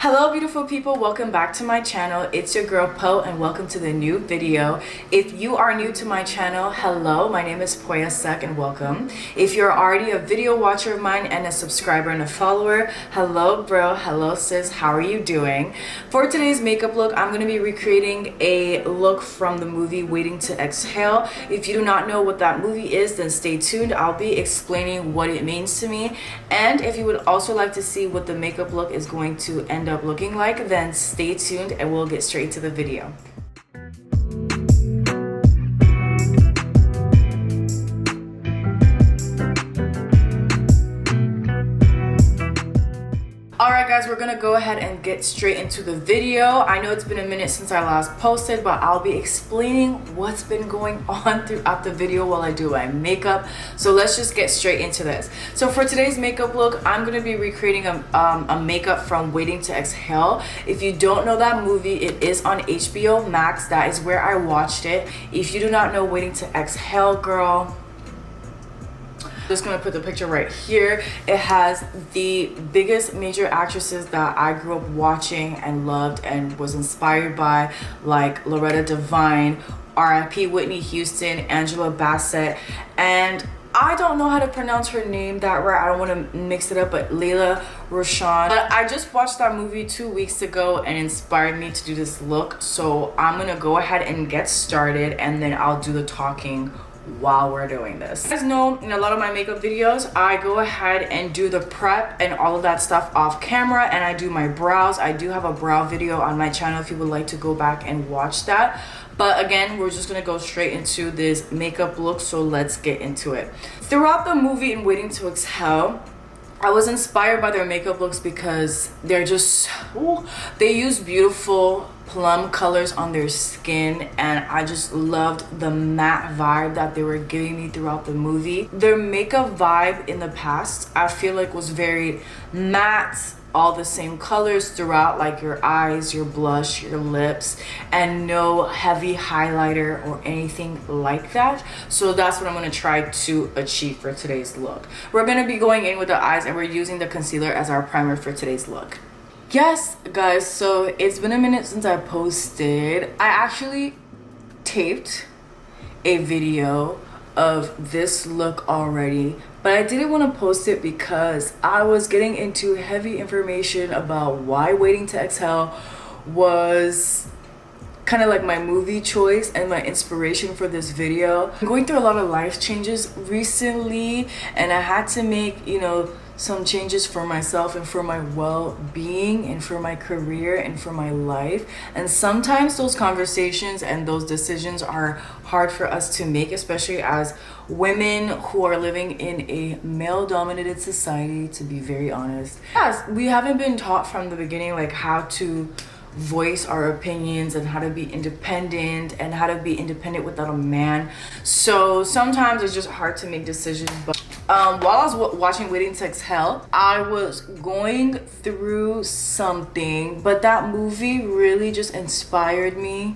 Hello beautiful people, welcome back to my channel. It's your girl Po and welcome to the new video. If you are new to my channel, hello, my name is Poya Sek and welcome. If you're already a video watcher of mine and a subscriber and a follower, hello bro, hello sis, how are you doing? For today's makeup look, I'm going to be recreating a look from the movie Waiting to Exhale. If you do not know what that movie is, then stay tuned. I'll be explaining what it means to me. And if you would also like to see what the makeup look is going to end up looking like, then stay tuned and we'll get straight to the video. Alright guys, we're gonna go ahead and get straight into the video. I know it's been a minute since I last posted, but I'll be explaining what's been going on throughout the video while I do my makeup. So let's just get straight into this. So for today's makeup look, I'm gonna be recreating a makeup from Waiting to Exhale. If you don't know that movie, it is on HBO Max. That is where I watched it. If you do not know Waiting to Exhale, girl, just gonna put the picture right here. It has the biggest major actresses that I grew up watching and loved and was inspired by, like Loretta Devine, R.I.P. Whitney Houston, Angela Bassett, and I don't know how to pronounce her name that right. I don't want to mix it up, but Layla Rochon. But I just watched that movie 2 weeks ago and inspired me to do this look. So I'm gonna go ahead and get started, and then I'll do the talking while we're doing this. You guys know in a lot of my makeup videos, I go ahead and do the prep and all of that stuff off camera, and I do my brows. I do have a brow video on my channel if you would like to go back and watch that. But again, we're just gonna go straight into this makeup look, so let's get into it. Throughout the movie in Waiting to Exhale, I was inspired by their makeup looks because they're just, they use beautiful plum colors on their skin, and I just loved the matte vibe that they were giving me throughout the movie. Their makeup vibe in the past, I feel like, was very matte, all the same colors throughout, like your eyes, your blush, your lips, and no heavy highlighter or anything like that. So that's what I'm going to try to achieve for today's look. We're going to be going in with the eyes, and we're using the concealer as our primer for today's look. Yes guys, so it's been a minute since I posted. I actually taped a video of this look already, but I didn't want to post it because I was getting into heavy information about why Waiting to Exhale was kind of like my movie choice and my inspiration for this video. I'm going through a lot of life changes recently, and I had to make, you know, some changes for myself and for my well-being and for my career and for my life. And sometimes those conversations and those decisions are hard for us to make, especially as women who are living in a male-dominated society, to be very honest. Yes, we haven't been taught from the beginning like how to voice our opinions and how to be independent and how to be independent without a man. So sometimes it's just hard to make decisions. But while I was watching Waiting to Exhale, I was going through something, but that movie really just inspired me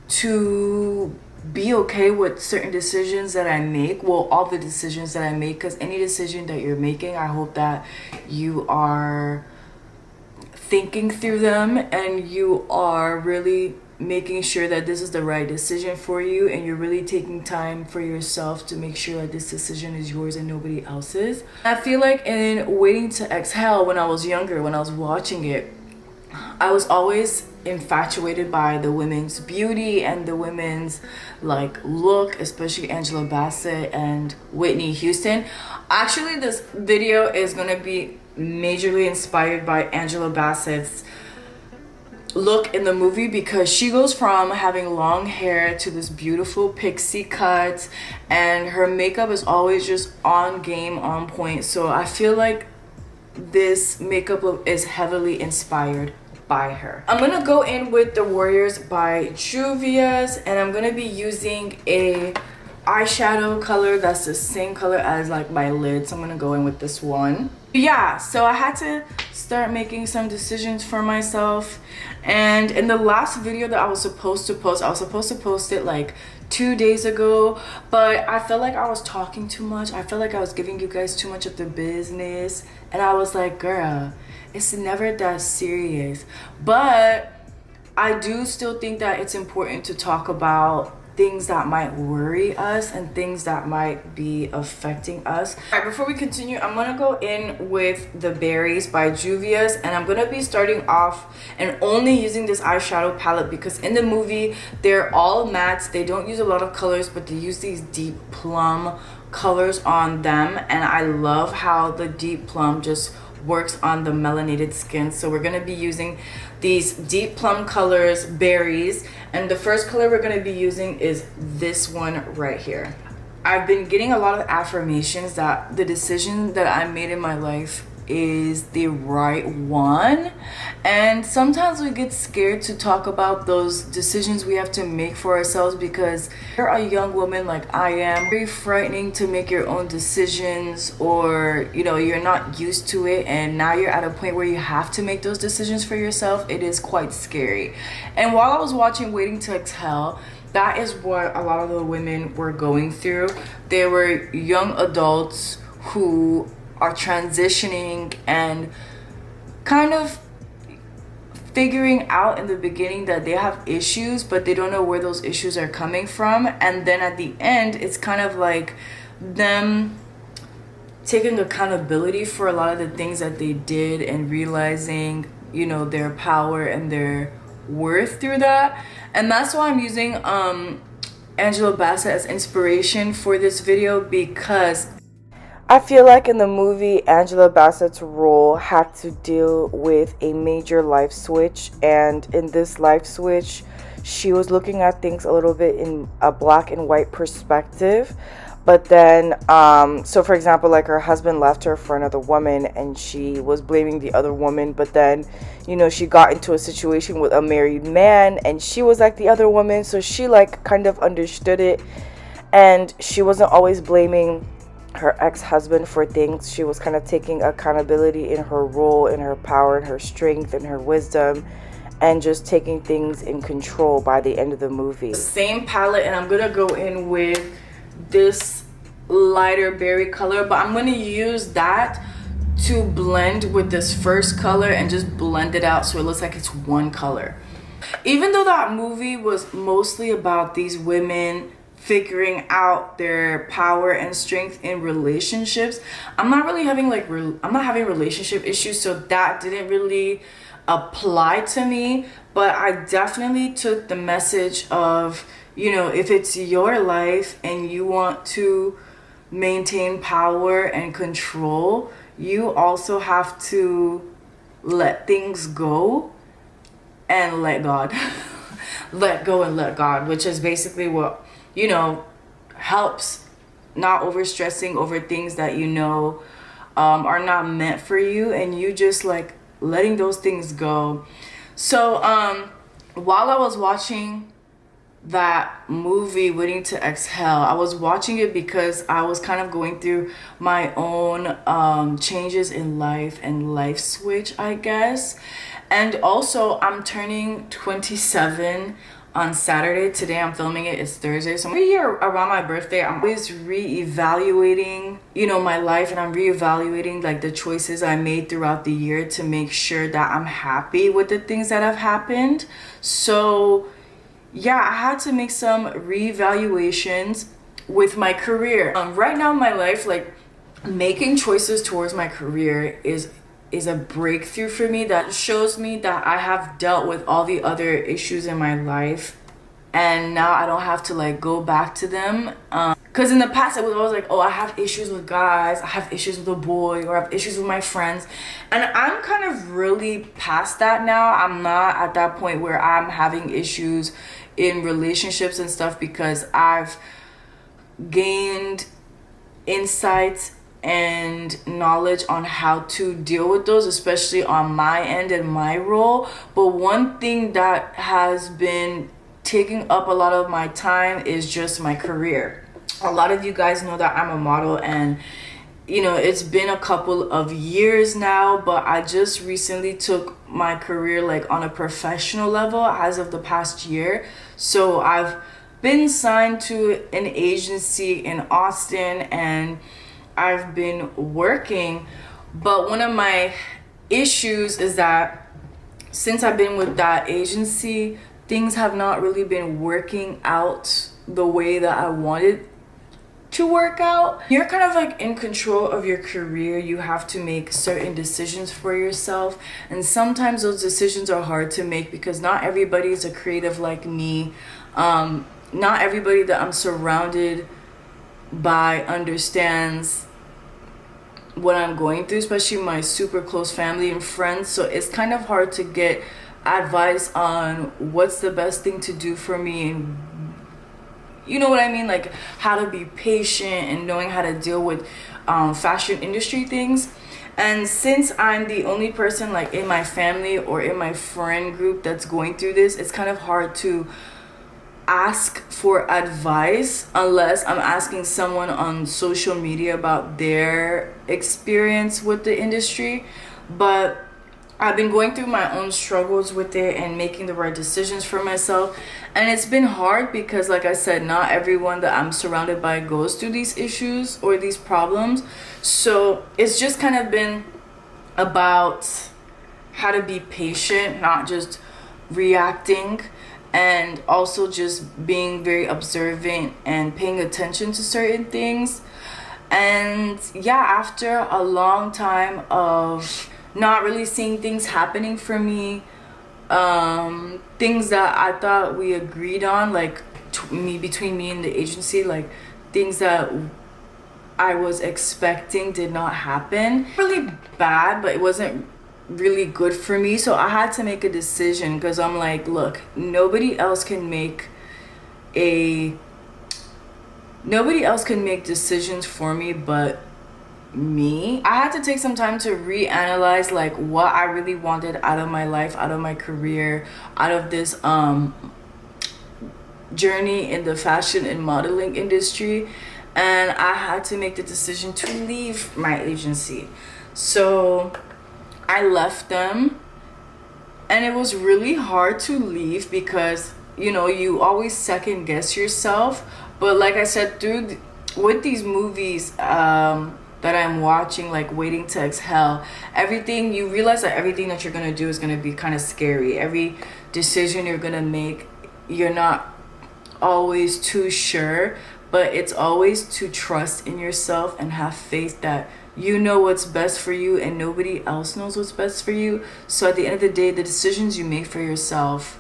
to be okay with certain decisions that I make. Well, all the decisions that I make, because any decision that you're making, I hope that you are thinking through them and you are really making sure that this is the right decision for you, and you're really taking time for yourself to make sure that this decision is yours and nobody else's. I feel like in Waiting to Exhale, when I was younger, when I was watching it, I was always infatuated by the women's beauty and the women's like look, especially Angela Bassett and Whitney Houston. Actually, this video is gonna be majorly inspired by Angela Bassett's look in the movie, because she goes from having long hair to this beautiful pixie cut, and her makeup is always just on game, on point. So I feel like this makeup look is heavily inspired by her. I'm gonna go in with The Warriors by Juvia's, and I'm gonna be using a eyeshadow color that's the same color as like my lid, so I'm gonna go in with this one. Yeah, so I had to start making some decisions for myself, and in the last video that I was supposed to post it like 2 days ago, but I felt like I was talking too much. I felt like I was giving you guys too much of the business, and I was like, girl, it's never that serious. But I do still think that it's important to talk about things that might worry us and things that might be affecting us. All right, before we continue, I'm gonna go in with the Berries by Juvia's, and I'm gonna be starting off and only using this eyeshadow palette because in the movie they're all mattes. They don't use a lot of colors, but they use these deep plum colors on them, and I love how the deep plum just works on the melanated skin. So we're gonna be using these deep plum colors, Berries, and the first color we're gonna be using is this one right here. I've been getting a lot of affirmations that the decision that I made in my life is the right one, and sometimes we get scared to talk about those decisions we have to make for ourselves because you're a young woman like I am. Very frightening to make your own decisions, or you know, you're not used to it and now you're at a point where you have to make those decisions for yourself. It is quite scary. And while I was watching Waiting to Exhale, that is what a lot of the women were going through. They were young adults who are transitioning and kind of figuring out in the beginning that they have issues, but they don't know where those issues are coming from. And then at the end, it's kind of like them taking accountability for a lot of the things that they did and realizing, you know, their power and their worth through that. And that's why I'm using Angela Bassett as inspiration for this video, because I feel like in the movie, Angela Bassett's role had to deal with a major life switch, and in this life switch, she was looking at things a little bit in a black and white perspective. But then, so for example, like her husband left her for another woman and she was blaming the other woman, but then, you know, she got into a situation with a married man and she was like the other woman, so she like kind of understood it, and she wasn't always blaming her ex-husband for things. She was kind of taking accountability in her role, in her power, in her strength, and her wisdom, and just taking things in control by the end of the movie. Same palette, and I'm gonna go in with this lighter berry color, but I'm gonna use that to blend with this first color and just blend it out so it looks like it's one color. Even though that movie was mostly about these women figuring out their power and strength in relationships, I'm not really having like I'm not having relationship issues, so that didn't really apply to me. But I definitely took the message of, you know, if it's your life and you want to maintain power and control, you also have to let things go and let God. Let go and let God, which is basically what, you know, helps not overstressing over things that you know are not meant for you, and you just like letting those things go. So while I was watching that movie Waiting to Exhale, I was watching it because I was kind of going through my own changes in life and life switch, I guess. And also I'm turning 27 on Saturday. Today I'm filming it, it's Thursday. So every year around my birthday, I'm always re-evaluating, you know, my life, and I'm re-evaluating like the choices I made throughout the year to make sure that I'm happy with the things that have happened. So yeah, I had to make some re-evaluations with my career. Right now in my life, like making choices towards my career is a breakthrough for me that shows me that I have dealt with all the other issues in my life, and now I don't have to like go back to them. Because in the past, it was always like, oh, I have issues with guys, I have issues with a boy, or I have issues with my friends. And I'm kind of really past that now. I'm not at that point where I'm having issues in relationships and stuff, because I've gained insights and knowledge on how to deal with those, especially on my end and my role. But one thing that has been taking up a lot of my time is just my career. A lot of you guys know that I'm a model, and you know, it's been a couple of years now, but I just recently took my career like on a professional level as of the past year. So I've been signed to an agency in Austin and I've been working, but one of my issues is that since I've been with that agency, things have not really been working out the way that I wanted to work out. You're kind of like in control of your career. You have to make certain decisions for yourself, and sometimes those decisions are hard to make because not everybody is a creative like me. Not everybody that I'm surrounded by understands what I'm going through, especially my super close family and friends. So it's kind of hard to get advice on what's the best thing to do for me, and you know what I mean, like how to be patient and knowing how to deal with fashion industry things. And since I'm the only person like in my family or in my friend group that's going through this, it's kind of hard to ask for advice unless I'm asking someone on social media about their experience with the industry. But I've been going through my own struggles with it and making the right decisions for myself. And it's been hard because, like I said, not everyone that I'm surrounded by goes through these issues or these problems. So it's just kind of been about how to be patient, not just reacting, and also just being very observant and paying attention to certain things. And yeah, after a long time of not really seeing things happening for me, things that I thought we agreed on, like between me and the agency, like things that I was expecting did not happen. Really bad, but it wasn't really good for me. So I had to make a decision because I'm like, look, nobody else can make decisions for me but me. I had to take some time to reanalyze like what I really wanted out of my life, out of my career, out of this journey in the fashion and modeling industry. And I had to make the decision to leave my agency. So I left them, and it was really hard to leave because, you know, you always second guess yourself. But like I said, with these movies that I'm watching, like Waiting to Exhale, everything, you realize that everything that you're gonna do is gonna be kind of scary. Every decision you're gonna make, you're not always too sure, but it's always to trust in yourself and have faith that you know what's best for you and nobody else knows what's best for you. So at the end of the day, the decisions you make for yourself,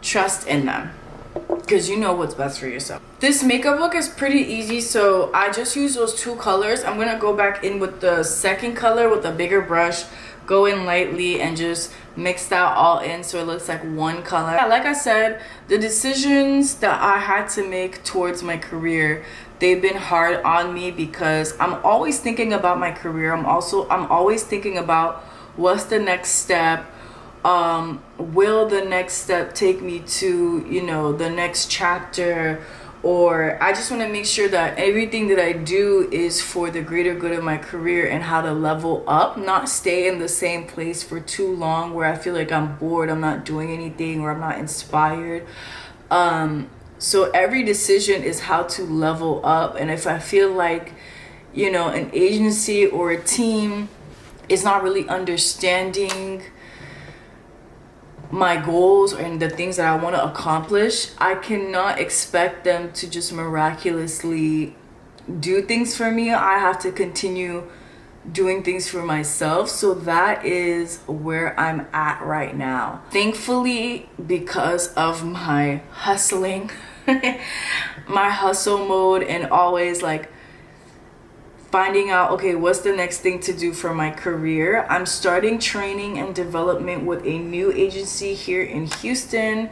trust in them because you know what's best for yourself. This makeup look is pretty easy, so I just use those two colors. I'm gonna go back in with the second color with a bigger brush, go in lightly and just mix that all in so it looks like one color. Yeah, like I said, the decisions that I had to make towards my career, they've been hard on me because I'm always thinking about my career. I'm always thinking about what's the next step. Will the next step take me to, you know, the next chapter? Or I just want to make sure that everything that I do is for the greater good of my career and how to level up, not stay in the same place for too long where I feel like I'm bored, I'm not doing anything, or I'm not inspired. So every decision is how to level up. And if I feel like, you know, an agency or a team is not really understanding my goals and the things that I want to accomplish, I cannot expect them to just miraculously do things for me. I have to continue doing things for myself. So that is where I'm at right now. Thankfully, because of my hustling, my hustle mode, and always like finding out, okay, what's the next thing to do for my career, I'm starting training and development with a new agency here in Houston.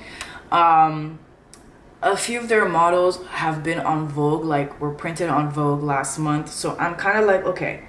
A few of their models have been on Vogue, like were printed on Vogue last month. So I'm kind of like, okay,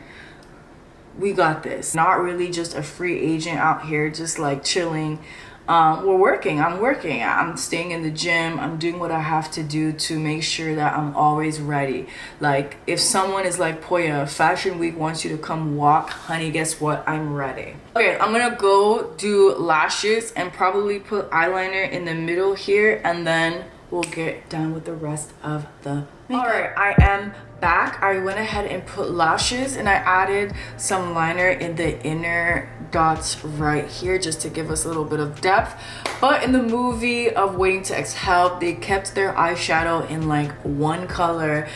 we got this. Not really just a free agent out here just like chilling. I'm working, I'm staying in the gym, I'm doing what I have to do to make sure that I'm always ready. Like if someone is like, Poya, Fashion Week wants you to come walk, honey, guess what, I'm ready. Okay, I'm gonna go do lashes and probably put eyeliner in the middle here, and then we'll get done with the rest of the makeup. All right, I am back. I went ahead and put lashes, and I added some liner in the inner dots right here just to give us a little bit of depth. But in the movie of Waiting to Exhale, they kept their eyeshadow in like one color.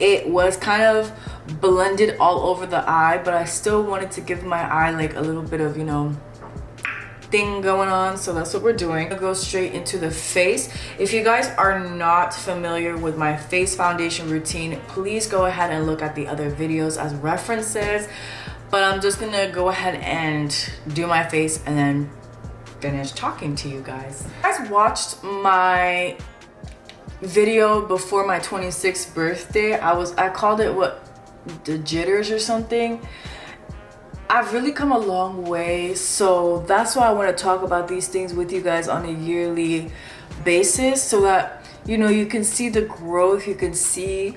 It was kind of blended all over the eye, but I still wanted to give my eye like a little bit of, you know, thing going on, so that's what we're doing. I'll go straight into the face. If you guys are not familiar with my face foundation routine, please go ahead and look at the other videos as references, but I'm just gonna go ahead and do my face and then finish talking to you guys. You guys watched my video before my 26th birthday. I called it what, the jitters or something. I've really come a long way, so that's why I want to talk about these things with you guys on a yearly basis, so that, you know, you can see the growth, you can see,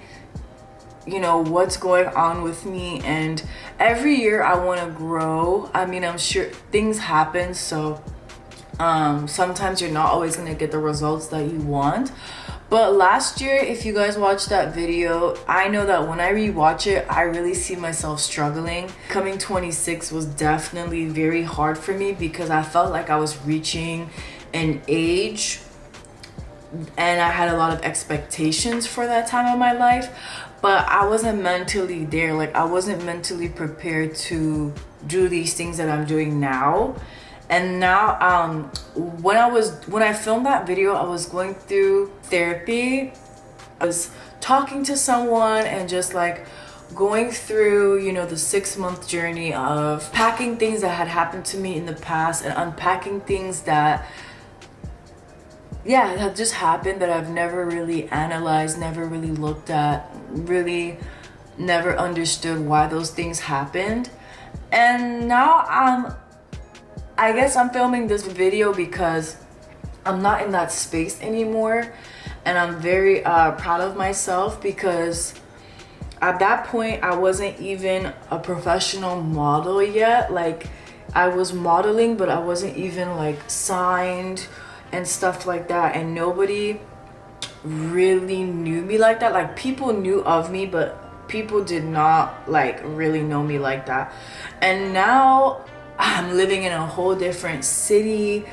you know, what's going on with me. And every year I want to grow. I mean, I'm sure things happen, so sometimes you're not always going to get the results that you want. But last year, if you guys watched that video, I know that when I rewatch it, I really see myself struggling. Coming 26 was definitely very hard for me because I felt like I was reaching an age and I had a lot of expectations for that time of my life, but I wasn't mentally there. Like, I wasn't mentally prepared to do these things that I'm doing now. And now, when I filmed that video, I was going through therapy. I was talking to someone and just like going through, you know, the 6-month journey of packing things that had happened to me in the past and unpacking things that, yeah, have just happened that I've never really analyzed, never really looked at, really never understood why those things happened. And now I guess I'm filming this video because I'm not in that space anymore, and I'm very proud of myself because at that point I wasn't even a professional model yet. Like, I was modeling, but I wasn't even like signed and stuff like that, and nobody really knew me like that. Like, people knew of me, but people did not like really know me like that. And now I'm living in a whole different city,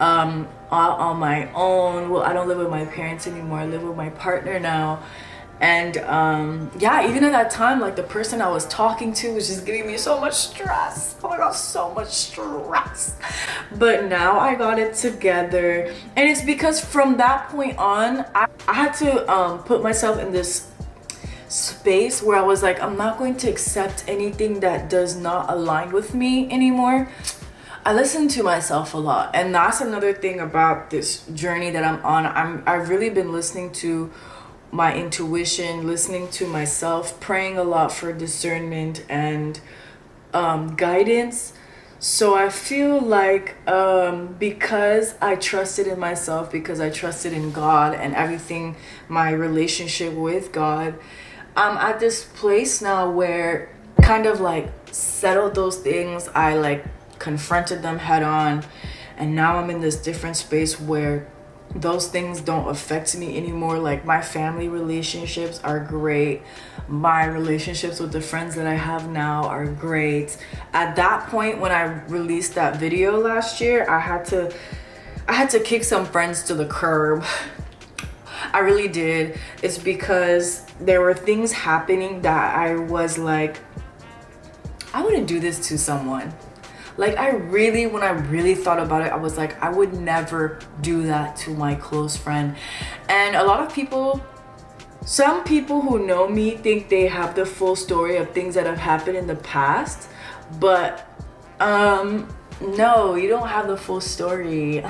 on my own. Well, I don't live with my parents anymore. I live with my partner now. And yeah, even at that time, like, the person I was talking to was just giving me so much stress. Oh my god, so much stress. But now I got it together. And it's because from that point on, I had to put myself in this space where I was like, I'm not going to accept anything that does not align with me anymore. I listen to myself a lot, and that's another thing about this journey that I'm on. I've really been listening to my intuition, listening to myself, praying a lot for discernment and guidance. So I feel like because I trusted in myself, because I trusted in God and everything, my relationship with God, I'm at this place now where kind of like settled those things. I like confronted them head on, and now I'm in this different space where those things don't affect me anymore. Like, my family relationships are great. My relationships with the friends that I have now are great. At that point, when I released that video last year, I had to kick some friends to the curb. I really did. It's because there were things happening that I was like, I wouldn't do this to someone. Like, when I really thought about it, I was like, I would never do that to my close friend. And a lot of people, some people who know me think they have the full story of things that have happened in the past, but no, you don't have the full story.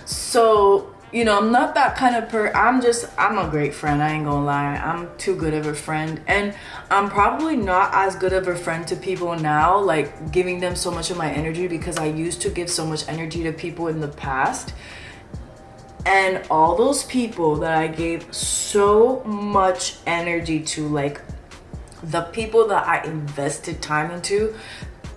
So, you know, I'm not that kind of I'm a great friend. I ain't gonna lie. I'm too good of a friend. And I'm probably not as good of a friend to people now, like giving them so much of my energy, because I used to give so much energy to people in the past. And all those people that I gave so much energy to, like the people that I invested time into,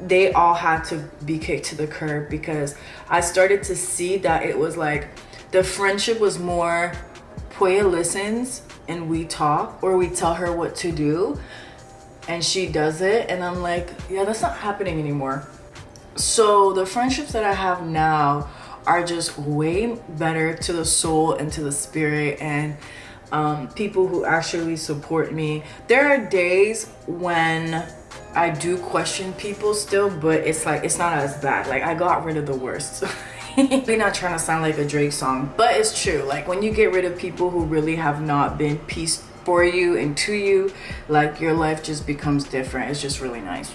they all had to be kicked to the curb, because I started to see that it was like the friendship was more Toya listens and we talk, or we tell her what to do and she does it, and I'm like, yeah, that's not happening anymore. So the friendships that I have now are just way better to the soul and to the spirit, and people who actually support me. There are days when I do question people still, but it's like, it's not as bad. Like, I got rid of the worst. They're not trying to sound like a Drake song, but it's true. Like, when you get rid of people who really have not been peace for you and to you, like, your life just becomes different. It's just really nice.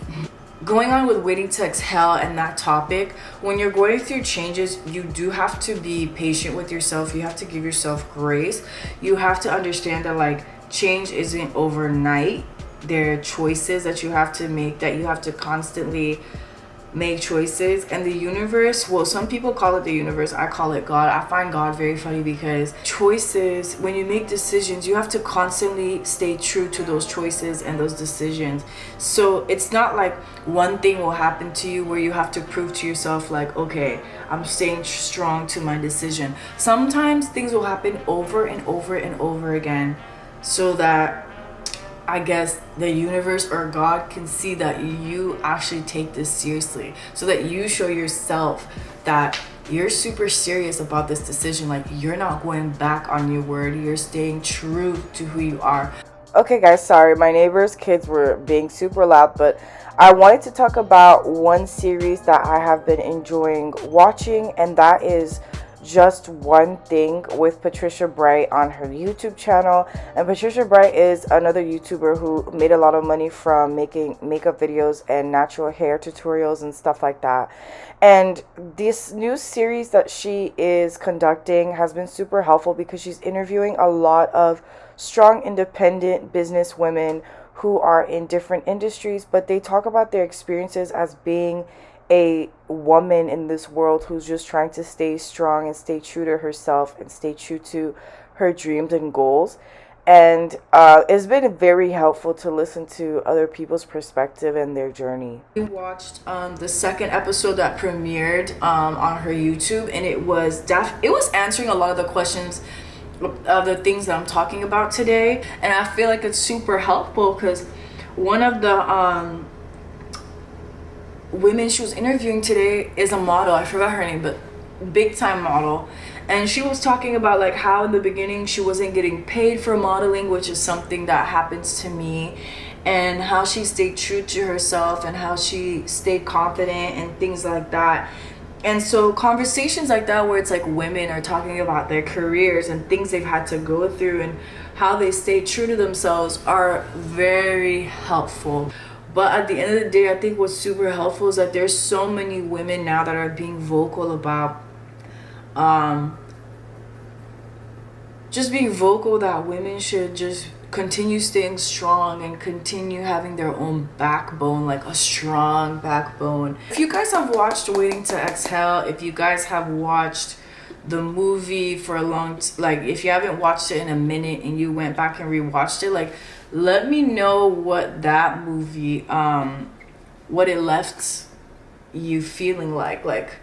Going on with waiting to exhale and that topic, when you're going through changes, you do have to be patient with yourself. You have to give yourself grace. You have to understand that, like, change isn't overnight. There are choices that you have to make, that you have to constantly make choices. And the universe, well, some people call it the universe, I call it God. I find God very funny, because choices, when you make decisions, you have to constantly stay true to those choices and those decisions. So it's not like one thing will happen to you where you have to prove to yourself, like, okay, I'm staying strong to my decision. Sometimes things will happen over and over and over again, so that, I guess, the universe or God can see that you actually take this seriously, so that you show yourself that you're super serious about this decision. Like, you're not going back on your word. You're staying true to who you are. Okay, guys, sorry. My neighbor's kids were being super loud, but I wanted to talk about one series that I have been enjoying watching, and that is Just One Thing with Patricia Bright on her YouTube channel. And Patricia Bright is another YouTuber who made a lot of money from making makeup videos and natural hair tutorials and stuff like that. And this new series that she is conducting has been super helpful, because she's interviewing a lot of strong, independent business women who are in different industries, but they talk about their experiences as being a woman in this world who's just trying to stay strong and stay true to herself and stay true to her dreams and goals. And it's been very helpful to listen to other people's perspective and their journey. We watched the second episode that premiered on her YouTube, and it was answering a lot of the questions of the things that I'm talking about today. And I feel like it's super helpful, because one of the women she was interviewing today is a model. I forgot her name, but big time model. And she was talking about, like, how in the beginning she wasn't getting paid for modeling, which is something that happens to me, and how she stayed true to herself and how she stayed confident and things like that. And so conversations like that, where it's like women are talking about their careers and things they've had to go through and how they stay true to themselves, are very helpful. But at the end of the day, I think what's super helpful is that there's so many women now that are being vocal about just being vocal that women should just continue staying strong and continue having their own backbone, like a strong backbone. If you guys have watched Waiting to Exhale, if you guys have watched the movie for a long like, if you haven't watched it in a minute and you went back and rewatched it, like, let me know what that movie what it left you feeling like. Like,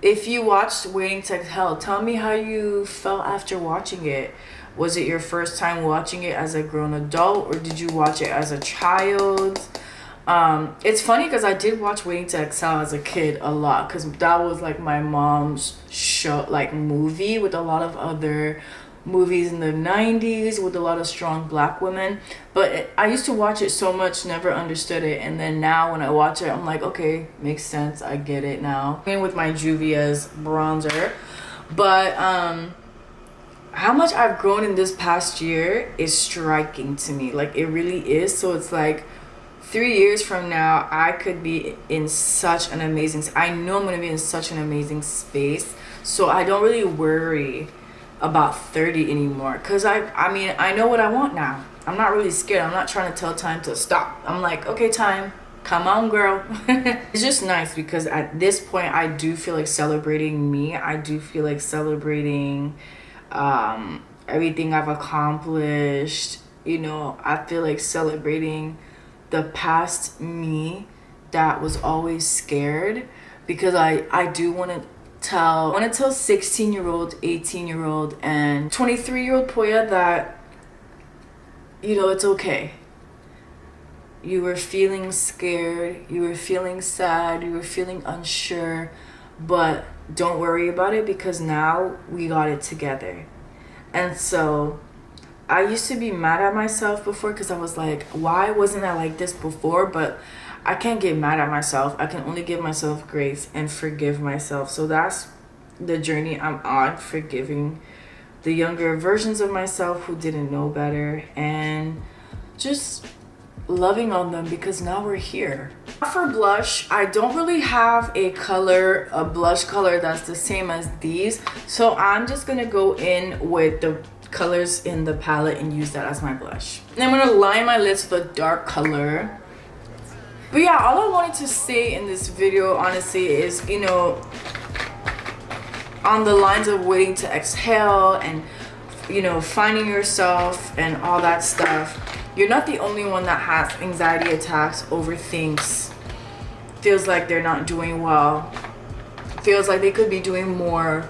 if you watched Waiting to Exhale, tell me how you felt after watching it. Was it your first time watching it as a grown adult, or did you watch it as a child? It's funny because I did watch Waiting to Exhale as a kid a lot, because that was like my mom's show, like, movie, with a lot of other movies in the 90s with a lot of strong black women. But I used to watch it so much, never understood it, and then now when I watch it, I'm like, okay, makes sense, I get it now. And with my Juvia's bronzer. But how much I've grown in this past year is striking to me. Like, it really is. So it's like 3 years from now, I could be in such an amazing, I know I'm going to be in such an amazing space. So I don't really worry about 30 anymore, because I mean, I know what I want now. I'm not really scared. I'm not trying to tell time to stop. I'm like, okay, time, come on, girl. It's just nice, because at this point, I do feel like celebrating me. I do feel like celebrating everything I've accomplished. You know, I feel like celebrating the past me that was always scared, because I do want to I want to tell 16-year-old, 18-year-old, and 23-year-old Poya that, you know, it's okay. You were feeling scared, you were feeling sad, you were feeling unsure, but don't worry about it because now we got it together. And so I used to be mad at myself before because I was like, why wasn't I like this before? But I can't get mad at myself. I can only give myself grace and forgive myself. So that's the journey I'm on, forgiving the younger versions of myself who didn't know better and just loving on them because now we're here. For blush, I don't really have a blush color that's the same as these. So I'm just gonna go in with the colors in the palette and use that as my blush. And I'm gonna line my lips with a dark color. But yeah, all I wanted to say in this video, honestly, is, you know, on the lines of waiting to exhale and, you know, finding yourself and all that stuff. You're not the only one that has anxiety attacks, overthinks, feels like they're not doing well, feels like they could be doing more.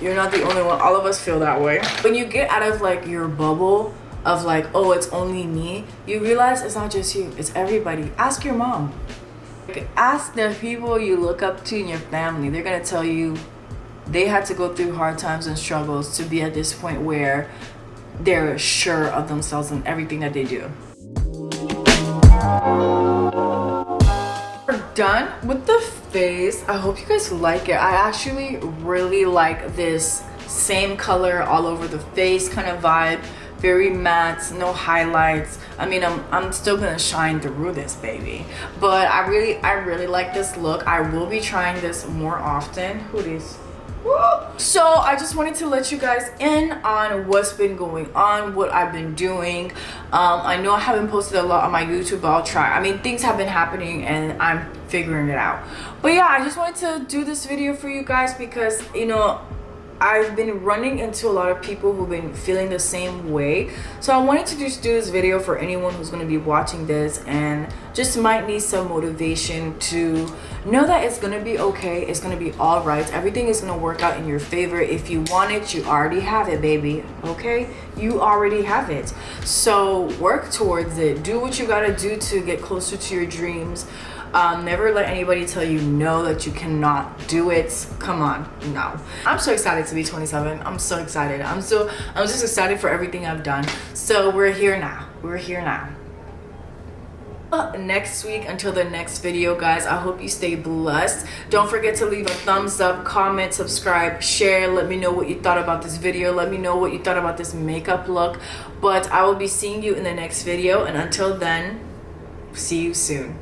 You're not the only one. All of us feel that way. When you get out of like your bubble of like, oh, it's only me, you realize it's not just you, it's everybody. Ask your mom. Ask the people you look up to in your family. They're gonna tell you they had to go through hard times and struggles to be at this point where they're sure of themselves and everything that they do. We're done with the face. I hope you guys like it. I actually really like this same color all over the face kind of vibe. Very matte, no highlights. I mean, I'm still gonna shine through this baby, but I really like this look. I will be trying this more often. Who this? So I just wanted to let you guys in on what's been going on, what I've been doing. I know I haven't posted a lot on my YouTube, but I'll try. I mean, things have been happening and I'm figuring it out. But yeah, I just wanted to do this video for you guys because, you know, I've been running into a lot of people who've been feeling the same way. So I wanted to just do this video for anyone who's going to be watching this and just might need some motivation to know that it's going to be okay. It's going to be all right. Everything is going to work out in your favor. If you want it, you already have it, baby. Okay? You already have it. So work towards it. Do what you got to do to get closer to your dreams. Never let anybody tell you no, that you cannot do it. Come on, no. I'm so excited to be 27. I'm so excited. I'm just excited for everything I've done. So we're here now. We're here now. Next week, until the next video, guys, I hope you stay blessed. Don't forget to leave a thumbs up, comment, subscribe, share. Let me know what you thought about this video. Let me know what you thought about this makeup look. But I will be seeing you in the next video, and until then, see you soon.